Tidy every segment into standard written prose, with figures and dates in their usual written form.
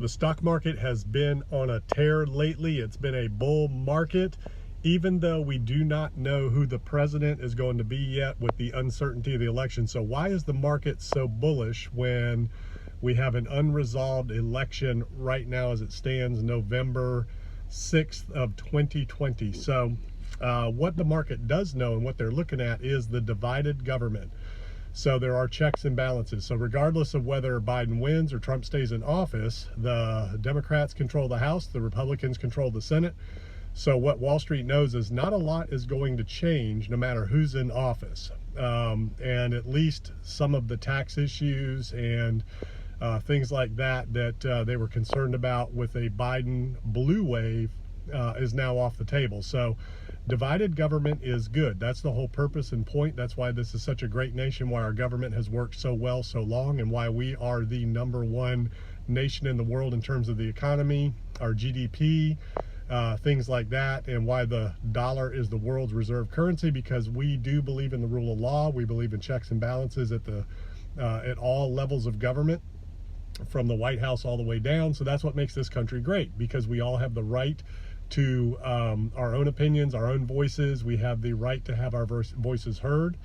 The stock market has been on a tear lately. It's been a bull market, even though we do not know who the president is going to be yet with the uncertainty of the election. So why is the market so bullish when we have an unresolved election right now as it stands, November 6th of 2020? So what the market does know and what they're looking at is the divided government. So there are checks and balances. So regardless of whether Biden wins or Trump stays in office, the Democrats control the House, the Republicans control the Senate. So what Wall Street knows is not a lot is going to change no matter who's in office. And at least some of the tax issues and things like that they were concerned about with a Biden blue wave is now off the table. So divided government is good. That's the whole purpose and point. That's why this is such a great nation, why our government has worked so well so long, and why we are the #1 nation in the world in terms of the economy, our GDP, things like that, and why the dollar is the world's reserve currency, because we do believe in the rule of law. We believe in checks and balances at all levels of government, from the White House all the way down. So that's what makes this country great, because we all have the right to our own opinions, our own voices. We have the right to have our voices heard,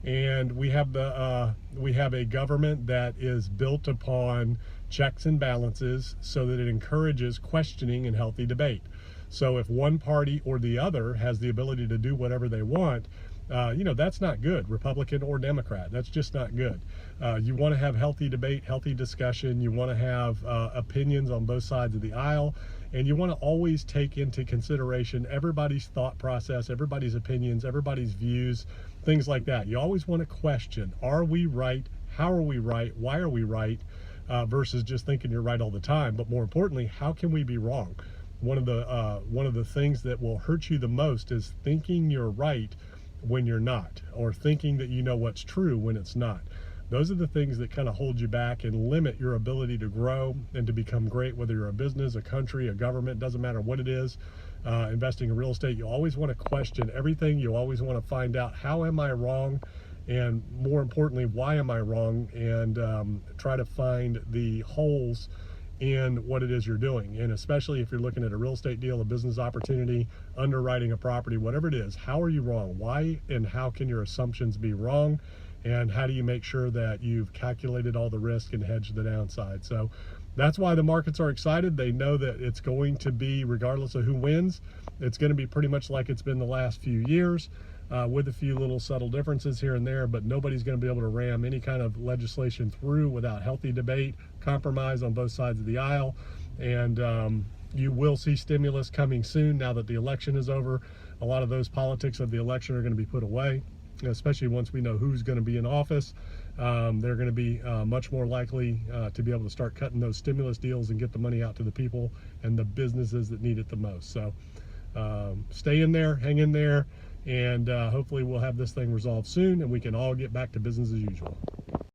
and we have a government that is built upon checks and balances so that it encourages questioning and healthy debate. So if one party or the other has the ability to do whatever they want, that's not good, Republican or Democrat. That's just not good. You want to have healthy debate, healthy discussion. You want to have opinions on both sides of the aisle, and you want to always take into consideration everybody's thought process, everybody's opinions, everybody's views, things like that. You always want to question, are we right? How are we right? Why are we right? Versus just thinking you're right all the time. But more importantly, how can we be wrong? One of the things that will hurt you the most is thinking you're right when you're not, or thinking that you know what's true when it's not. Those are the things that kind of hold you back and limit your ability to grow and to become great, whether you're a business, a country, a government, doesn't matter what it is. Investing in real estate, you always want to question everything. You always want to find out, how am I wrong? And more importantly, why am I wrong? And try to find the holes in what it is you're doing. And especially if you're looking at a real estate deal, a business opportunity, underwriting a property, whatever it is, how are you wrong? Why and how can your assumptions be wrong? And how do you make sure that you've calculated all the risk and hedged the downside? So that's why the markets are excited. They know that it's going to be, regardless of who wins, it's going to be pretty much like it's been the last few years, with a few little subtle differences here and there, but nobody's going to be able to ram any kind of legislation through without healthy debate, compromise on both sides of the aisle. And you will see stimulus coming soon now that the election is over. A lot of those politics of the election are going to be put away, especially once we know who's going to be in office. They're going to be much more likely to be able to start cutting those stimulus deals and get the money out to the people and the businesses that need it the most. So stay in there, hang in there, and hopefully we'll have this thing resolved soon and we can all get back to business as usual.